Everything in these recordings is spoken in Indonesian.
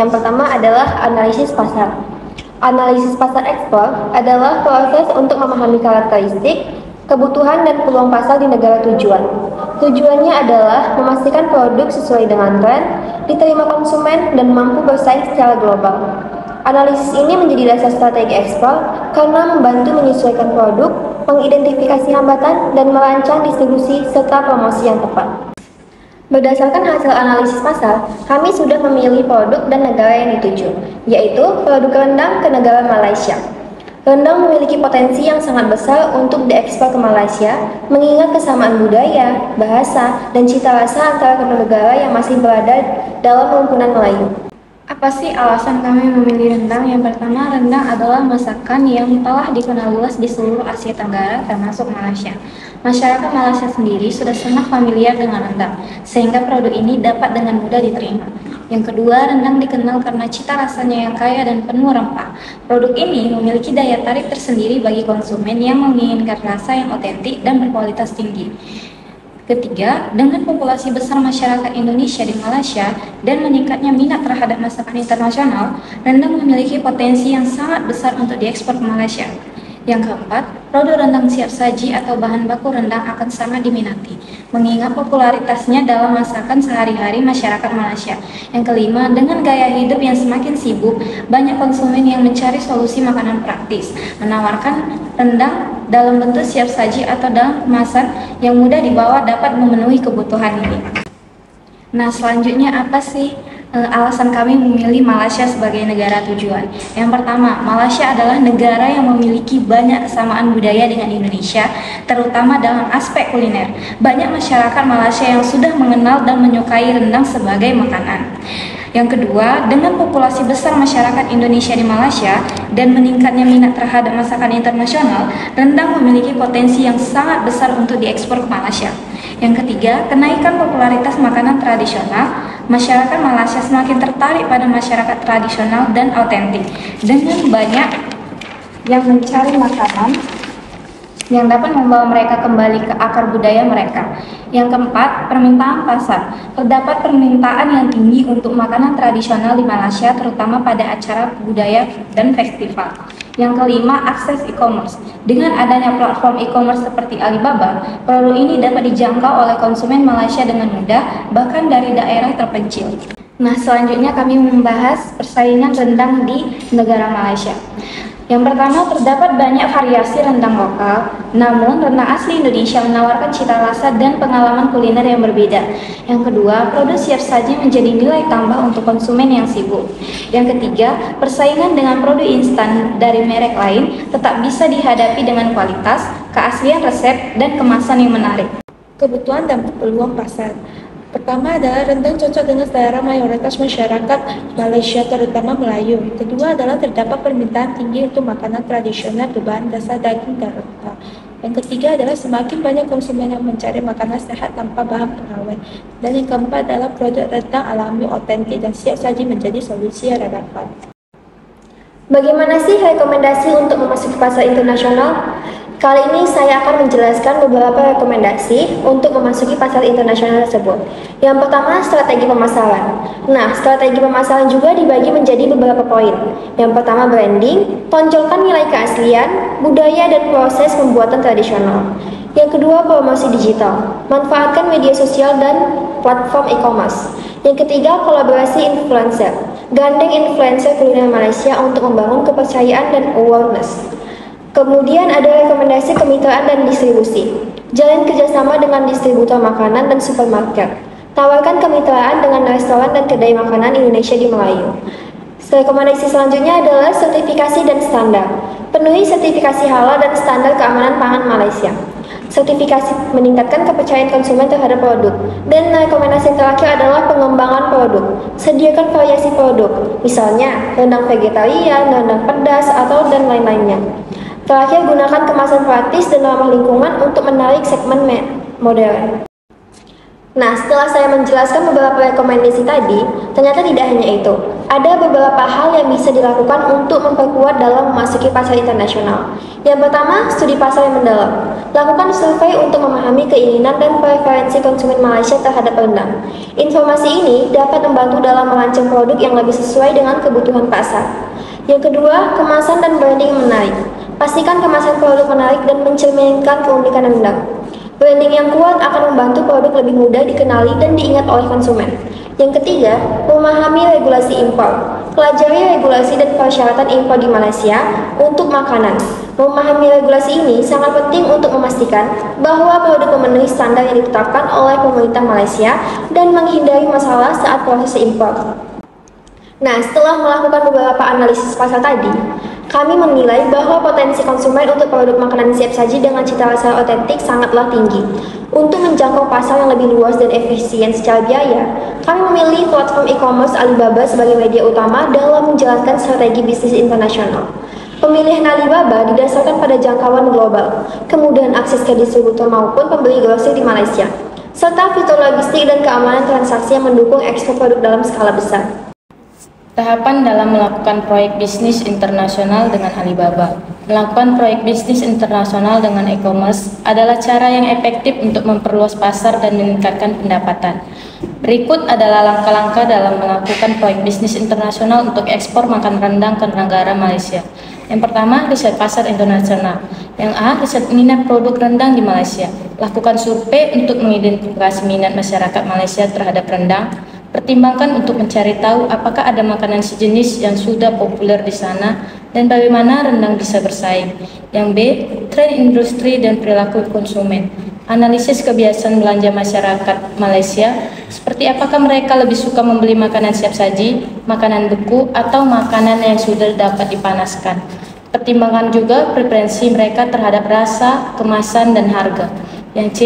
Yang pertama adalah analisis pasar. Analisis pasar ekspor adalah proses untuk memahami karakteristik, kebutuhan dan peluang pasar di negara tujuan. Tujuannya adalah memastikan produk sesuai dengan tren, diterima konsumen, dan mampu bersaing secara global. Analisis ini menjadi dasar strategi ekspor karena membantu menyesuaikan produk, mengidentifikasi hambatan, dan merancang distribusi serta promosi yang tepat. Berdasarkan hasil analisis pasar, kami sudah memilih produk dan negara yang dituju, yaitu produk rendang ke negara Malaysia. Rendang memiliki potensi yang sangat besar untuk diekspor ke Malaysia, mengingat kesamaan budaya, bahasa, dan cita rasa antara kedua negara yang masih berada dalam rumpunan Melayu. Apa sih alasan kami memilih rendang? Yang pertama, rendang adalah masakan yang telah dikenal luas di seluruh Asia Tenggara, termasuk Malaysia. Masyarakat Malaysia sendiri sudah sangat familiar dengan rendang, sehingga produk ini dapat dengan mudah diterima. Yang kedua, rendang dikenal karena cita rasanya yang kaya dan penuh rempah. Produk ini memiliki daya tarik tersendiri bagi konsumen yang menginginkan rasa yang otentik dan berkualitas tinggi. Ketiga, dengan populasi besar masyarakat Indonesia di Malaysia dan meningkatnya minat terhadap masakan internasional, rendang memiliki potensi yang sangat besar untuk diekspor ke Malaysia. Yang keempat, produk rendang siap saji atau bahan baku rendang akan sangat diminati, mengingat popularitasnya dalam masakan sehari-hari masyarakat Malaysia. Yang kelima, dengan gaya hidup yang semakin sibuk, banyak konsumen yang mencari solusi makanan praktis, menawarkan rendang dalam bentuk siap saji atau dalam kemasan yang mudah dibawa dapat memenuhi kebutuhan ini. Nah, selanjutnya apa sih alasan kami memilih Malaysia sebagai negara tujuan? Yang pertama, Malaysia adalah negara yang memiliki banyak kesamaan budaya dengan Indonesia, terutama dalam aspek kuliner. Banyak masyarakat Malaysia yang sudah mengenal dan menyukai rendang sebagai makanan. Yang kedua, dengan populasi besar masyarakat Indonesia di Malaysia dan meningkatnya minat terhadap masakan internasional, rendang memiliki potensi yang sangat besar untuk diekspor ke Malaysia. Yang ketiga, kenaikan popularitas makanan tradisional. Masyarakat Malaysia semakin tertarik pada masyarakat tradisional dan autentik, dengan banyak yang mencari makanan yang dapat membawa mereka kembali ke akar budaya mereka. Yang keempat, permintaan pasar. Terdapat permintaan yang tinggi untuk makanan tradisional di Malaysia, terutama pada acara budaya dan festival. Yang kelima, akses e-commerce. Dengan adanya platform e-commerce seperti Alibaba, produk ini dapat dijangkau oleh konsumen Malaysia dengan mudah, bahkan dari daerah terpencil. Nah, selanjutnya kami membahas persaingan rendang di negara Malaysia. Yang pertama, terdapat banyak variasi rendang lokal, namun rendang asli Indonesia menawarkan cita rasa dan pengalaman kuliner yang berbeda. Yang kedua, produk siap saji menjadi nilai tambah untuk konsumen yang sibuk. Yang ketiga, persaingan dengan produk instan dari merek lain tetap bisa dihadapi dengan kualitas, keaslian resep, dan kemasan yang menarik. Kebutuhan dan peluang pasar. Pertama adalah rendang cocok dengan selera mayoritas masyarakat Malaysia, terutama Melayu. Kedua adalah terdapat permintaan tinggi untuk makanan tradisional berbahan dasar daging dan rempah. Yang ketiga adalah semakin banyak konsumen yang mencari makanan sehat tanpa bahan pengawet. Dan yang keempat adalah produk rendang alami, otentik, dan siap saji menjadi solusi yang relevan. Bagaimana sih rekomendasi untuk memasuki pasar internasional? Kali ini saya akan menjelaskan beberapa rekomendasi untuk memasuki pasar internasional tersebut. Yang pertama, strategi pemasaran. Nah, strategi pemasaran juga dibagi menjadi beberapa poin. Yang pertama, branding, tonjolkan nilai keaslian, budaya, dan proses pembuatan tradisional. Yang kedua, promosi digital, manfaatkan media sosial dan platform e-commerce. Yang ketiga, kolaborasi influencer, gandeng influencer kuliner Malaysia untuk membangun kepercayaan dan awareness. Kemudian ada rekomendasi kemitraan dan distribusi. Jalin kerjasama dengan distributor makanan dan supermarket. Tawarkan kemitraan dengan restoran dan kedai makanan Indonesia di Melayu. Rekomendasi selanjutnya adalah sertifikasi dan standar. Penuhi sertifikasi halal dan standar keamanan pangan Malaysia. Sertifikasi meningkatkan kepercayaan konsumen terhadap produk. Dan rekomendasi terakhir adalah pengembangan produk. Sediakan variasi produk, misalnya rendang vegetarian, rendang pedas, atau dan lain-lainnya. Terakhir, gunakan kemasan praktis dan ramah lingkungan untuk menarik segmen modern. Nah, setelah saya menjelaskan beberapa rekomendasi tadi, ternyata tidak hanya itu. Ada beberapa hal yang bisa dilakukan untuk memperkuat dalam memasuki pasar internasional. Yang pertama, studi pasar yang mendalam. lakukan survei untuk memahami keinginan dan preferensi konsumen Malaysia terhadap rendang. Informasi ini dapat membantu dalam merancang produk yang lebih sesuai dengan kebutuhan pasar. Yang kedua, kemasan dan branding yang menarik. Pastikan kemasan produk menarik dan mencerminkan keunikan rendang. Branding yang kuat akan membantu produk lebih mudah dikenali dan diingat oleh konsumen. Yang ketiga, memahami regulasi impor. Pelajari regulasi dan persyaratan impor di Malaysia untuk makanan. Memahami regulasi ini sangat penting untuk memastikan bahwa produk memenuhi standar yang ditetapkan oleh pemerintah Malaysia dan menghindari masalah saat proses impor. Nah, setelah melakukan beberapa analisis pasar tadi, kami menilai bahwa potensi konsumen untuk produk makanan siap saji dengan cita rasa otentik sangatlah tinggi. Untuk menjangkau pasar yang lebih luas dan efisien secara biaya, kami memilih platform e-commerce Alibaba sebagai media utama dalam menjalankan strategi bisnis internasional. Pemilihan Alibaba didasarkan pada jangkauan global, kemudahan akses ke distributor maupun pembeli grosir di Malaysia, serta fitur logistik dan keamanan transaksi yang mendukung ekspor produk dalam skala besar. Tahapan dalam melakukan proyek bisnis internasional dengan Alibaba. Melakukan proyek bisnis internasional dengan e-commerce adalah cara yang efektif untuk memperluas pasar dan meningkatkan pendapatan. Berikut adalah langkah-langkah dalam melakukan proyek bisnis internasional untuk ekspor makan rendang ke negara Malaysia. Yang pertama, riset pasar internasional. Yang A, riset minat produk rendang di Malaysia. Lakukan survei untuk mengidentifikasi minat masyarakat Malaysia terhadap rendang. Pertimbangkan untuk mencari tahu apakah ada makanan sejenis yang sudah populer di sana dan bagaimana rendang bisa bersaing. Yang B, tren industri dan perilaku konsumen. Analisis kebiasaan belanja masyarakat Malaysia, seperti apakah mereka lebih suka membeli makanan siap saji, makanan beku, atau makanan yang sudah dapat dipanaskan. Pertimbangkan juga preferensi mereka terhadap rasa, kemasan, dan harga. Yang C,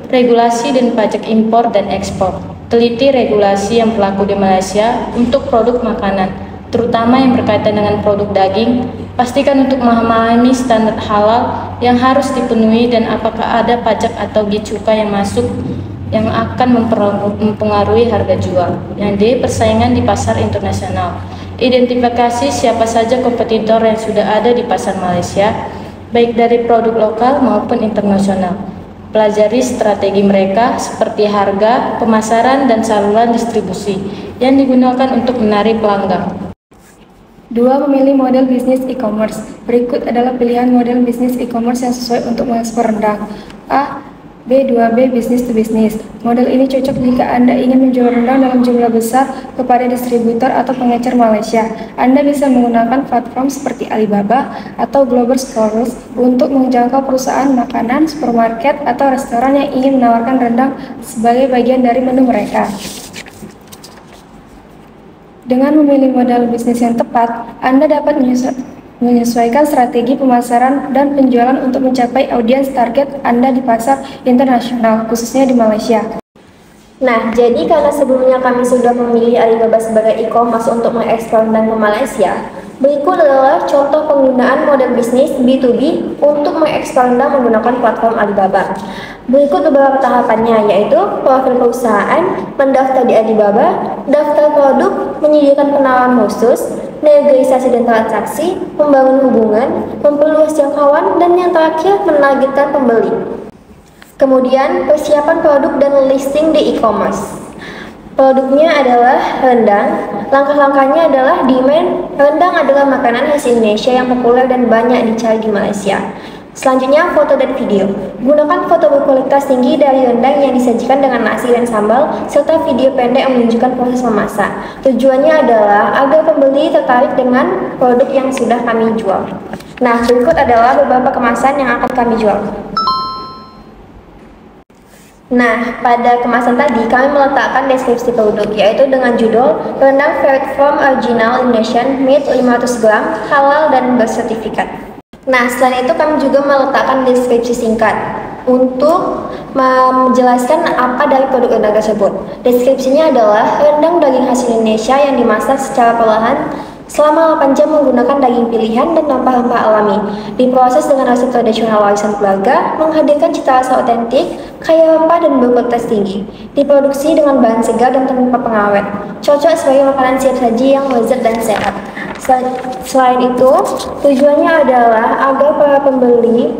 regulasi dan pajak impor dan ekspor. Teliti regulasi yang berlaku di Malaysia untuk produk makanan, terutama yang berkaitan dengan produk daging. Pastikan untuk memahami standar halal yang harus dipenuhi dan apakah ada pajak atau bea cukai yang masuk yang akan mempengaruhi harga jual. Yang D, persaingan di pasar internasional. Identifikasi siapa saja kompetitor yang sudah ada di pasar Malaysia, baik dari produk lokal maupun internasional. Pelajari strategi mereka seperti harga, pemasaran, dan saluran distribusi yang digunakan untuk menarik pelanggan. 2. Memilih model bisnis e-commerce. Berikut adalah pilihan model bisnis e-commerce yang sesuai untuk mengekspor rendang. A. B2B Business to Business. Model ini cocok jika Anda ingin menjual rendang dalam jumlah besar kepada distributor atau pengecer Malaysia. Anda bisa menggunakan platform seperti Alibaba atau Global Stores untuk menjangkau perusahaan makanan, supermarket, atau restoran yang ingin menawarkan rendang sebagai bagian dari menu mereka. Dengan memilih model bisnis yang tepat, Anda dapat menyesuaikan strategi pemasaran dan penjualan untuk mencapai audiens target Anda di pasar internasional, khususnya di Malaysia. Nah, jadi karena sebelumnya kami sudah memilih Alibaba sebagai e-commerce untuk mengekspor rendang ke Malaysia, berikut adalah contoh penggunaan model bisnis B2B untuk mengekspor rendang menggunakan platform Alibaba. Berikut beberapa tahapannya, yaitu profil perusahaan, mendaftar di Alibaba, daftar produk, menyediakan penawaran khusus, negosiasi dan transaksi, membangun hubungan, memperluas jangkauan, dan yang terakhir menargetkan pembeli. Kemudian, persiapan produk dan listing di e-commerce. Produknya adalah rendang. Langkah-langkahnya adalah demand. Rendang adalah makanan khas Indonesia yang populer dan banyak dicari di Malaysia. Selanjutnya, foto dan video. Gunakan foto berkualitas tinggi dari rendang yang disajikan dengan nasi dan sambal, serta video pendek yang menunjukkan proses memasak. Tujuannya adalah agar pembeli tertarik dengan produk yang sudah kami jual. Nah, berikut adalah beberapa kemasan yang akan kami jual. Nah, pada kemasan tadi kami meletakkan deskripsi produk, yaitu dengan judul rendang Favorite Farm Original Indonesian Meat 500 gram, halal dan bersertifikat. Nah, selain itu kami juga meletakkan deskripsi singkat untuk menjelaskan apa dari produk rendang tersebut. Deskripsinya adalah rendang daging khas Indonesia yang dimasak secara perlahan selama 8 jam menggunakan daging pilihan dan rempah-rempah alami. Diproses dengan resep tradisional warisan keluarga, menghadirkan cita rasa otentik, kaya rempah dan berkualitas tinggi. Diproduksi dengan bahan segar dan tanpa pengawet. Cocok sebagai makanan siap saji yang lezat dan sehat. Selain itu, tujuannya adalah agar para pembeli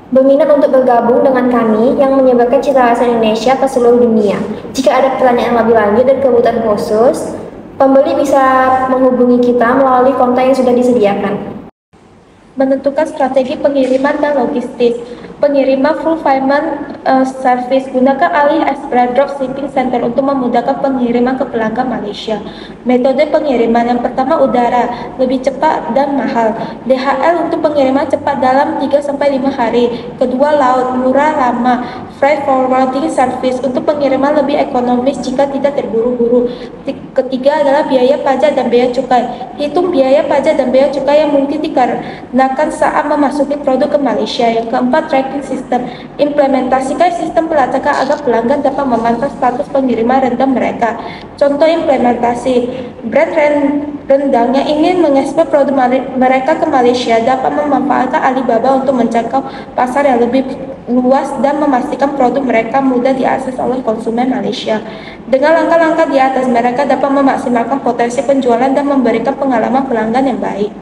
berminat untuk bergabung dengan kami yang menyebarkan cita rasa Indonesia ke seluruh dunia. Jika ada pertanyaan lebih lanjut dan kebutuhan khusus, pembeli bisa menghubungi kita melalui kontak yang sudah disediakan. Menentukan strategi pengiriman dan logistik. Pengiriman fulfillment service. Gunakan AliExpress Dropshipping Center untuk memudahkan pengiriman ke pelanggan Malaysia. Metode pengiriman yang pertama udara, lebih cepat dan mahal. DHL untuk pengiriman cepat dalam 3-5 hari. Kedua laut, murah lama. Freight forwarding service untuk pengiriman lebih ekonomis jika tidak terburu-buru. Ketiga adalah biaya pajak dan biaya cukai. Hitung biaya pajak dan biaya cukai yang mungkin dikarenakan saat memasuki produk ke Malaysia. Yang keempat, tracking system. Implementasikan sistem pelacakan agar pelanggan dapat memantau status pengiriman rendang mereka. Contoh implementasi, brand rendang yang ingin mengekspor produk mereka ke Malaysia dapat memanfaatkan Alibaba untuk menjangkau pasar yang lebih luas dan memastikan produk mereka mudah diakses oleh konsumen Malaysia. Dengan langkah-langkah di atas, mereka dapat memaksimalkan potensi penjualan dan memberikan pengalaman pelanggan yang baik.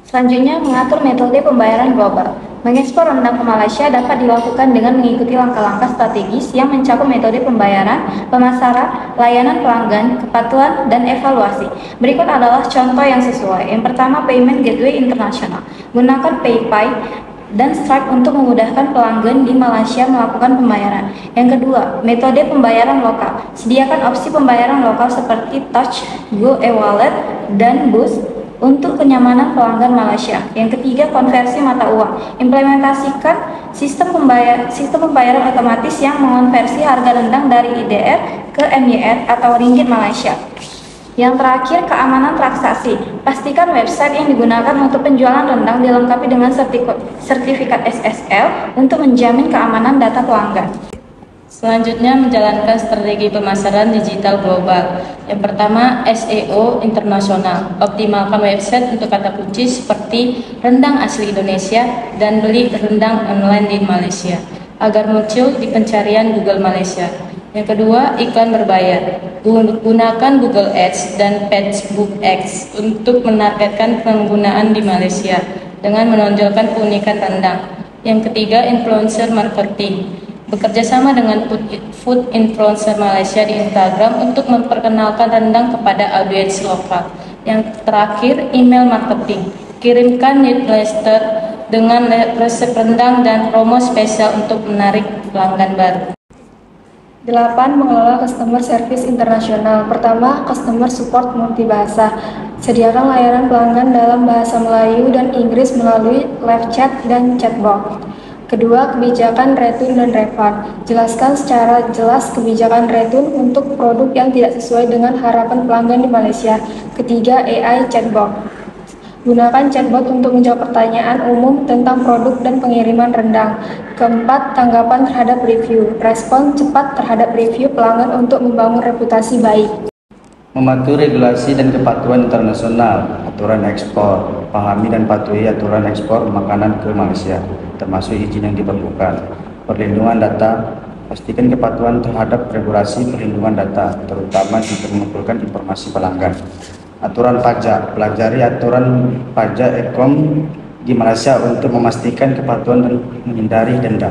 Selanjutnya, mengatur metode pembayaran global. Mengekspor rendang ke Malaysia dapat dilakukan dengan mengikuti langkah-langkah strategis yang mencakup metode pembayaran, pemasaran, layanan pelanggan, kepatuhan, dan evaluasi. Berikut adalah contoh yang sesuai. Yang pertama, Payment Gateway Internasional. Gunakan PayPay dan Stripe untuk memudahkan pelanggan di Malaysia melakukan pembayaran. Yang kedua, metode pembayaran lokal. Sediakan opsi pembayaran lokal seperti Touch, Go e-wallet, dan Boost untuk kenyamanan pelanggan Malaysia. Yang ketiga, konversi mata uang. Implementasikan sistem pembayaran otomatis yang mengonversi harga rendang dari IDR ke MYR atau ringgit Malaysia. Yang terakhir, keamanan transaksi. Pastikan website yang digunakan untuk penjualan rendang dilengkapi dengan sertifikat SSL untuk menjamin keamanan data pelanggan. Selanjutnya, menjalankan strategi pemasaran digital global. Yang pertama, SEO internasional. Optimalkan website untuk kata kunci seperti rendang asli Indonesia dan beli rendang online di Malaysia agar muncul di pencarian Google Malaysia. Yang kedua, iklan berbayar. Gunakan Google Ads dan Facebook Ads untuk menargetkan penggunaan di Malaysia dengan menonjolkan keunikan rendang. Yang ketiga, influencer marketing. Bekerja sama dengan food influencer Malaysia di Instagram untuk memperkenalkan rendang kepada audiens lokal. Yang terakhir, email marketing. Kirimkan newsletter dengan resep rendang dan promo spesial untuk menarik pelanggan baru. 8. Mengelola customer service internasional. Pertama, customer support multibahasa. Sediakan layanan pelanggan dalam bahasa Melayu dan Inggris melalui live chat dan chatbot. Kedua, kebijakan return dan refund. Jelaskan secara jelas kebijakan return untuk produk yang tidak sesuai dengan harapan pelanggan di Malaysia. Ketiga, AI chatbot. Gunakan chatbot untuk menjawab pertanyaan umum tentang produk dan pengiriman rendang. Keempat, tanggapan terhadap review. Respon cepat terhadap review pelanggan untuk membangun reputasi baik. Mematuhi regulasi dan kepatuhan internasional, aturan ekspor, pahami dan patuhi aturan ekspor makanan ke Malaysia, termasuk izin yang diperlukan. Perlindungan data, pastikan kepatuhan terhadap regulasi perlindungan data, terutama jika mengumpulkan informasi pelanggan. Aturan pajak, pelajari aturan pajak e-com di Malaysia untuk memastikan kepatuhan dan menghindari denda.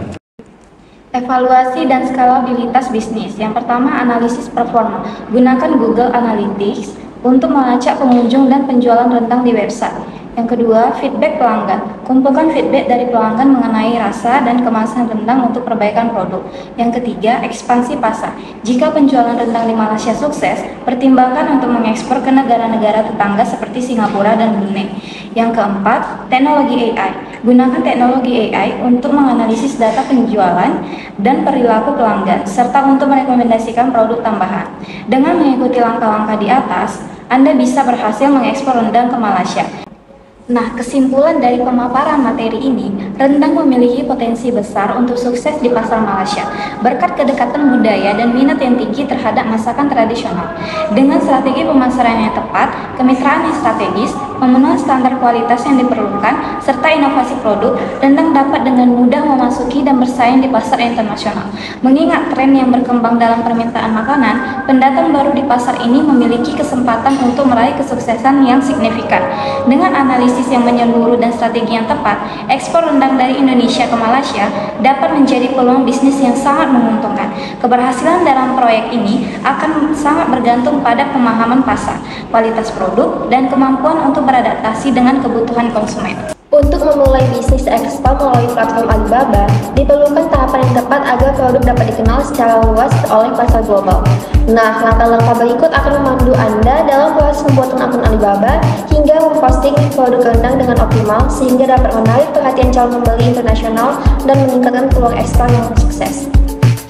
Evaluasi dan skalabilitas bisnis. Yang pertama, analisis performa. Gunakan Google Analytics untuk melacak pengunjung dan penjualan rendang di website. Yang kedua, feedback pelanggan. Kumpulkan feedback dari pelanggan mengenai rasa dan kemasan rendang untuk perbaikan produk. Yang ketiga, ekspansi pasar. Jika penjualan rendang di Malaysia sukses, pertimbangkan untuk mengekspor ke negara-negara tetangga seperti Singapura dan Brunei. Yang keempat, teknologi AI. Gunakan teknologi AI untuk menganalisis data penjualan dan perilaku pelanggan, serta untuk merekomendasikan produk tambahan. Dengan mengikuti langkah-langkah di atas, Anda bisa berhasil mengekspor rendang ke Malaysia. Nah, kesimpulan dari pemaparan materi ini, rendang memiliki potensi besar untuk sukses di pasar Malaysia berkat kedekatan budaya dan minat yang tinggi terhadap masakan tradisional. Dengan strategi pemasaran yang tepat, kemitraan yang strategis, memenuhi standar kualitas yang diperlukan, serta inovasi produk, rendang dapat dengan mudah memasuki dan bersaing di pasar internasional. Mengingat tren yang berkembang dalam permintaan makanan, pendatang baru di pasar ini memiliki kesempatan untuk meraih kesuksesan yang signifikan. Dengan analisis yang menyeluruh dan strategi yang tepat, ekspor rendang dari Indonesia ke Malaysia dapat menjadi peluang bisnis yang sangat menguntungkan. Keberhasilan dalam proyek ini akan sangat bergantung pada pemahaman pasar, kualitas produk, dan kemampuan untuk beradaptasi dengan kebutuhan konsumen. Untuk memulai bisnis ekspor melalui platform Alibaba, diperlukan tahapan yang tepat agar produk dapat dikenal secara luas oleh pasar global. Nah, langkah-langkah berikut akan memandu Anda dalam proses pembuatan akun Alibaba hingga memposting produk rendang dengan optimal sehingga dapat menarik perhatian calon pembeli internasional dan meningkatkan peluang ekspor yang sukses.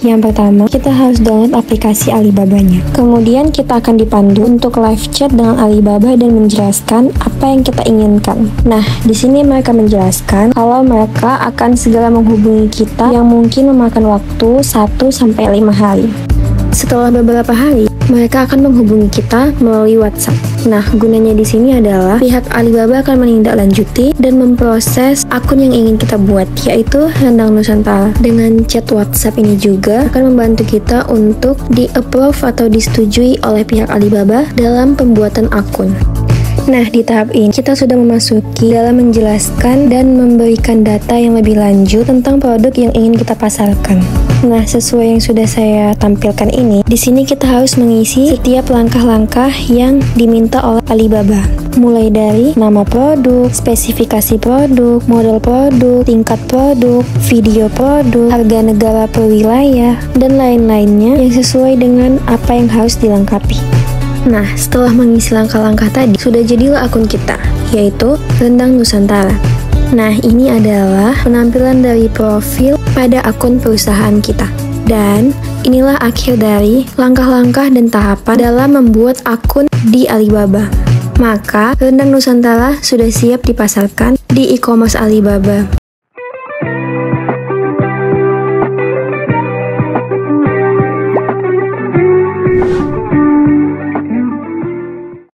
Yang pertama, kita harus download aplikasi Alibaba-nya. Kemudian kita akan dipandu untuk live chat dengan Alibaba dan menjelaskan apa yang kita inginkan. Nah, di sini mereka menjelaskan kalau mereka akan segera menghubungi kita yang mungkin memakan waktu 1-5 hari. Setelah beberapa hari, mereka akan menghubungi kita melalui WhatsApp. Nah, gunanya di sini adalah pihak Alibaba akan menindaklanjuti dan memproses akun yang ingin kita buat, yaitu Rendang Nusantara. Dengan chat WhatsApp ini juga akan membantu kita untuk di-approve atau disetujui oleh pihak Alibaba dalam pembuatan akun. Nah, di tahap ini kita sudah memasuki dalam menjelaskan dan memberikan data yang lebih lanjut tentang produk yang ingin kita pasarkan. Nah, sesuai yang sudah saya tampilkan ini, di sini kita harus mengisi setiap langkah-langkah yang diminta oleh Alibaba. Mulai dari nama produk, spesifikasi produk, model produk, tingkat produk, video produk, harga negara per wilayah, dan lain-lainnya yang sesuai dengan apa yang harus dilengkapi. Nah, setelah mengisi langkah-langkah tadi, sudah jadilah akun kita, yaitu Rendang Nusantara. Nah, ini adalah penampilan dari profil pada akun perusahaan kita. Dan inilah akhir dari langkah-langkah dan tahapan dalam membuat akun di Alibaba. Maka, Rendang Nusantara sudah siap dipasarkan di e-commerce Alibaba.